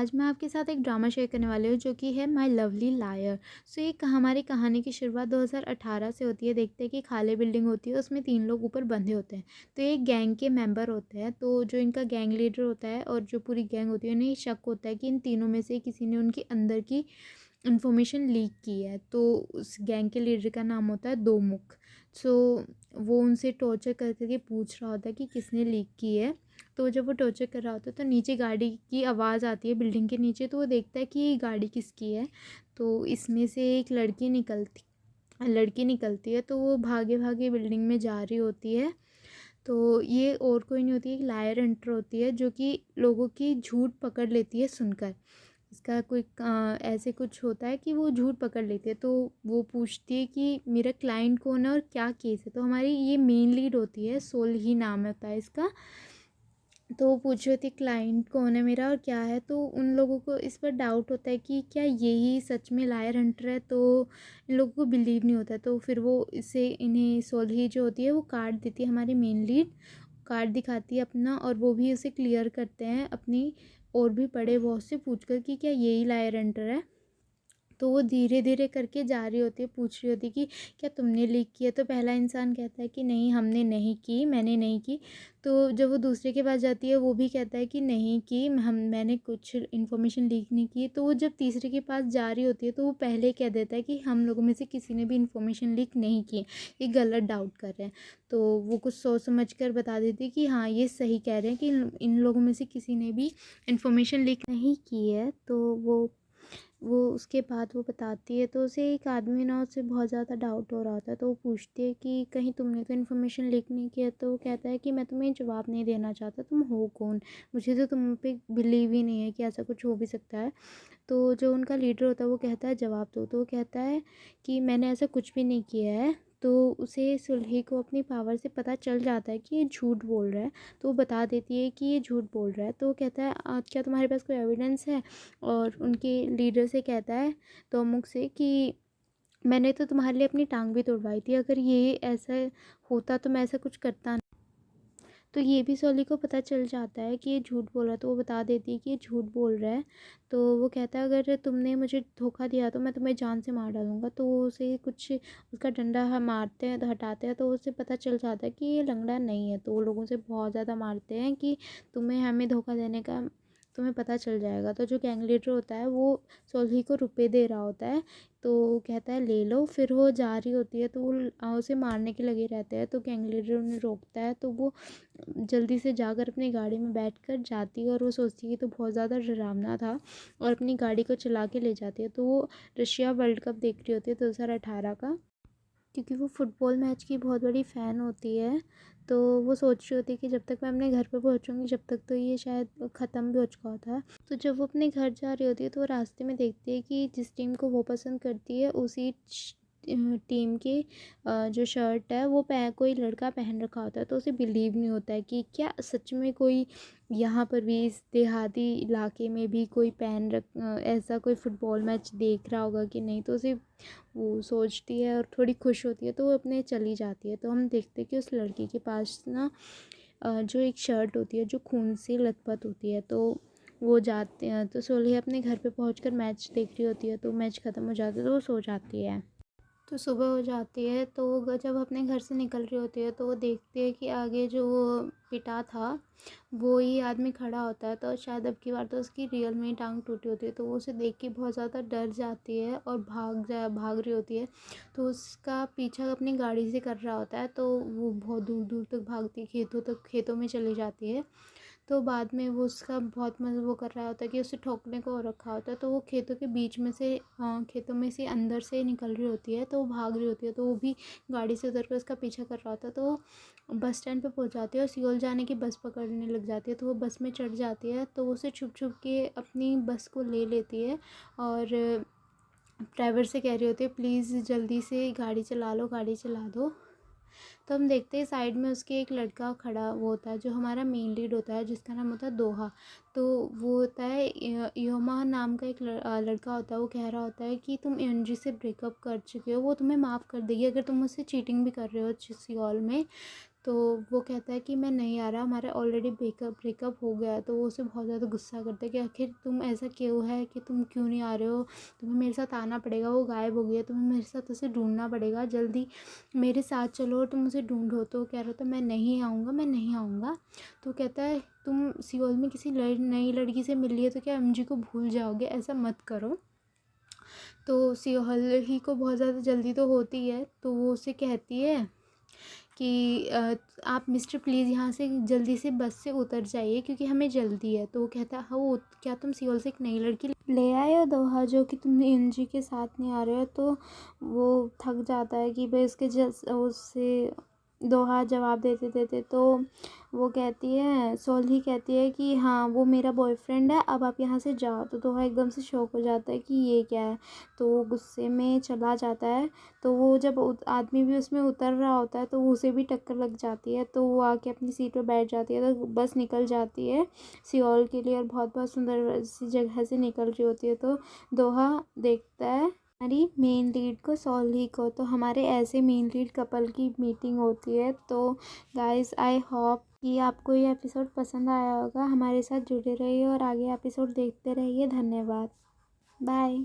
आज मैं आपके साथ एक ड्रामा शेयर करने वाली हूँ जो कि है माय लवली लायर। सो ये हमारी कहानी की शुरुआत 2018 से होती है। देखते हैं कि खाली बिल्डिंग होती है, उसमें 3 लोग ऊपर बंधे होते हैं। तो ये गैंग के मेंबर होते हैं। तो जो इनका गैंग लीडर होता है और जो पूरी गैंग होती है, उन्हें शक होता है कि इन तीनों में से किसी ने उनके अंदर की इन्फॉर्मेशन लीक की है। तो उस गैंग के लीडर का नाम होता है दोमुख। सो वो उनसे टॉर्चर कर करके पूछ रहा होता है कि किसने लीक की है। तो जब वो टॉर्चर कर रहा होता है तो नीचे गाड़ी की आवाज़ आती है बिल्डिंग के नीचे। तो वो देखता है कि ये गाड़ी किसकी है। तो इसमें से एक लड़की निकलती है। तो वो भागे भागे बिल्डिंग में जा रही होती है। तो ये और कोई नहीं होती, एक लायर एंटर होती है जो कि लोगों की झूठ पकड़ लेती है सुनकर। इसका कोई ऐसे कुछ होता है कि वो झूठ पकड़ लेती है। तो वो पूछती है कि मेरा क्लाइंट कौन है और क्या केस है। तो हमारी ये मेन लीड होती है, सोल ही नाम होता है इसका। तो वो पूछ रही थी क्लाइंट कौन है मेरा और क्या है। तो उन लोगों को इस पर डाउट होता है कि क्या यही सच में लायर हंटर है। तो इन लोगों को बिलीव नहीं होता है। तो फिर वो इसे इन्हें सोल्ही जो होती है वो कार्ड देती है, हमारी मेन लीड कार्ड दिखाती है अपना, और वो भी उसे क्लियर करते हैं अपनी और भी बड़े बॉस से पूछकर कि क्या यही लायर हंटर है। तो वो धीरे धीरे करके जा रही होती है, पूछ रही होती है कि क्या तुमने लीक किया। तो पहला इंसान कहता है कि नहीं, हमने नहीं की, मैंने नहीं की। तो जब वो दूसरे के पास जाती है वो भी कहता है कि नहीं की, मैंने कुछ इन्फॉर्मेशन लीक नहीं की। तो वो जब तीसरे के पास जा रही होती है तो वो पहले कह देता है कि हम लोगों में से किसी ने भी इन्फॉर्मेशन लीक नहीं की, ये गलत डाउट कर रहे हैं। तो वो कुछ सोच समझ कर बता देती है कि हाँ ये सही कह रहे हैं कि इन लोगों में से किसी ने भी इन्फॉर्मेशन लीक नहीं की है। तो वो उसके बाद वो बताती है। तो उसे एक आदमी ना, उससे बहुत ज़्यादा डाउट हो रहा होता है। तो वो पूछती है कि कहीं तुमने तो इन्फॉर्मेशन लीक नहीं किया। तो वो कहता है कि मैं तुम्हें जवाब नहीं देना चाहता, तुम हो कौन, मुझे तो तुम पे बिलीव ही नहीं है कि ऐसा कुछ हो भी सकता है। तो जो उनका लीडर होता है वो कहता है जवाब दो। तो वो कहता है कि मैंने ऐसा कुछ भी नहीं किया है। तो उसे सुलही को अपनी पावर से पता चल जाता है कि ये झूठ बोल रहा है। तो वो बता देती है कि ये झूठ बोल रहा है। तो वो कहता है क्या तुम्हारे पास कोई एविडेंस है। और उनके लीडर से कहता है तोमुख से कि मैंने तो तुम्हारे लिए अपनी टांग भी तुड़वाई थी, अगर ये ऐसा होता तो मैं ऐसा कुछ करता। तो ये भी सोली को पता चल जाता है कि ये झूठ बोल रहा है। तो वो बता देती है कि ये झूठ बोल रहा है। तो वो कहता है अगर तुमने मुझे धोखा दिया तो मैं तुम्हें जान से मार डालूंगा। तो वो उसे कुछ उसका डंडा मारते हैं, हटाते हैं। तो उसे पता चल जाता है कि ये लंगड़ा नहीं है। तो वो लोगों से बहुत ज़्यादा मारते हैं कि तुम्हें हमें धोखा देने का तुम्हें पता चल जाएगा। तो जो गैंग लीडर होता है वो सोल्ही को रुपए दे रहा होता है। तो वो कहता है ले लो। फिर वो जा रही होती है तो वो उसे मारने के लगे रहते हैं। तो गैंग लीडर उन्हें रोकता है। तो वो जल्दी से जाकर अपनी गाड़ी में बैठकर जाती है और वो सोचती है कि तो बहुत ज़्यादा डरावना था, और अपनी गाड़ी को चला के ले जाती है। तो वो रशिया वर्ल्ड कप देख रही होती है 2018 का, क्योंकि वो फुटबॉल मैच की बहुत बड़ी फ़ैन होती है। तो वो सोच रही होती है कि जब तक मैं अपने घर पे पहुंचूंगी जब तक तो ये शायद ख़त्म भी हो चुका होता है। तो जब वो अपने घर जा रही होती है तो वो रास्ते में देखती है कि जिस टीम को वो पसंद करती है उसी टीम की जो शर्ट है वो कोई लड़का पहन रखा होता है। तो उसे बिलीव नहीं होता है कि क्या सच में कोई यहाँ पर भी इस देहाती इलाके में भी कोई ऐसा कोई फुटबॉल मैच देख रहा होगा कि नहीं। तो उसे वो सोचती है और थोड़ी खुश होती है। तो वो अपने चली जाती है। तो हम देखते हैं कि उस लड़की के पास ना जो एक शर्ट होती है जो खून से लथपथ होती है। तो वो जाते हैं। तो सोलह अपने घर पे पहुंचकर मैच देख रही होती है। तो मैच ख़त्म हो जाता है तो वो सो जाती है। तो सुबह हो जाती है। तो वो जब अपने घर से निकल रही होती है तो वो देखती है कि आगे जो पिता था वो ही आदमी खड़ा होता है। तो शायद अब की बार तो उसकी रियल में ही टांग टूटी होती है। तो वो उसे देख के बहुत ज़्यादा डर जाती है और भाग रही होती है। तो उसका पीछा अपनी गाड़ी से कर रहा होता है। तो वो बहुत दूर दूर तक भागती है, खेतों में चली जाती है। तो बाद में वो उसका बहुत मतलब वो कर रहा होता है कि उसे ठोकने को हो रखा होता है। तो वो खेतों के बीच में से खेतों में से अंदर से निकल रही होती है। तो वो भाग रही होती है। तो वो भी गाड़ी से उतर कर उसका पीछा कर रहा होता है। तो वो बस स्टैंड पे पहुंच जाती है और सियोल जाने की बस पकड़ने लग जाती है। तो वो बस में चढ़ जाती है। तो वो उसे छुप छुप के अपनी बस को ले लेती है और ड्राइवर से कह रही होती है प्लीज़ जल्दी से गाड़ी चला दो। तो हम देखते हैं साइड में उसके एक लड़का खड़ा वो होता है जो हमारा मेन लीड होता है, जिसका नाम होता है दोहा। तो वो होता है योमा नाम का एक लड़का होता है। वो कह रहा होता है कि तुम एनजी से ब्रेकअप कर चुके हो, वो तुम्हें माफ़ कर देगी अगर तुम उससे चीटिंग भी कर रहे हो सियोल में। तो वो कहता है कि मैं नहीं आ रहा, हमारा ऑलरेडी ब्रेकअप हो गया है। तो वो उसे बहुत ज़्यादा गुस्सा करता है कि आखिर तुम ऐसा क्यों है कि तुम क्यों नहीं आ रहे हो, तुम्हें मेरे साथ आना पड़ेगा, वो गायब हो गई है, तुम्हें मेरे साथ उसे ढूंढना पड़ेगा, जल्दी मेरे साथ चलो और तुम उसे ढूंढो। तो कह रहा था मैं नहीं आऊँगा, मैं नहीं आऊँगा। तो कहता है तुम सियोल में किसी नई लड़की से मिल लिए तो क्या एमजी को भूल जाओगे, ऐसा मत करो। तो सियोल ही को बहुत ज़्यादा जल्दी तो होती है, तो वो उसे कहती है कि आप मिस्टर प्लीज़ यहाँ से जल्दी से बस से उतर जाइए क्योंकि हमें जल्दी है। तो वो कहता है हाँ, वो क्या तुम सियोल से एक नई लड़की ले आए हो दोहा, जो कि तुम एमजी के साथ नहीं आ रहे हो। तो वो थक जाता है कि भाई उससे दोहा जवाब देते देते। तो वो कहती है, सोल्ही कहती है कि हाँ वो मेरा बॉयफ्रेंड है, अब आप यहाँ से जाओ। तो दोहा एकदम से शॉक हो जाता है कि ये क्या है। तो वो गुस्से में चला जाता है। तो वो जब आदमी भी उसमें उतर रहा होता है तो उसे भी टक्कर लग जाती है। तो वो आके अपनी सीट पर बैठ जाती है। तो बस निकल जाती है सियोल के लिए और बहुत बहुत सुंदर सी जगह से निकल रही होती है। तो दोहा देखता है हमारी मेन लीड को, सोल्ही को। तो हमारे ऐसे मेन लीड कपल की मीटिंग होती है। तो गाइस आई होप कि आपको ये एपिसोड पसंद आया होगा। हमारे साथ जुड़े रहिए और आगे एपिसोड देखते रहिए। धन्यवाद, बाय।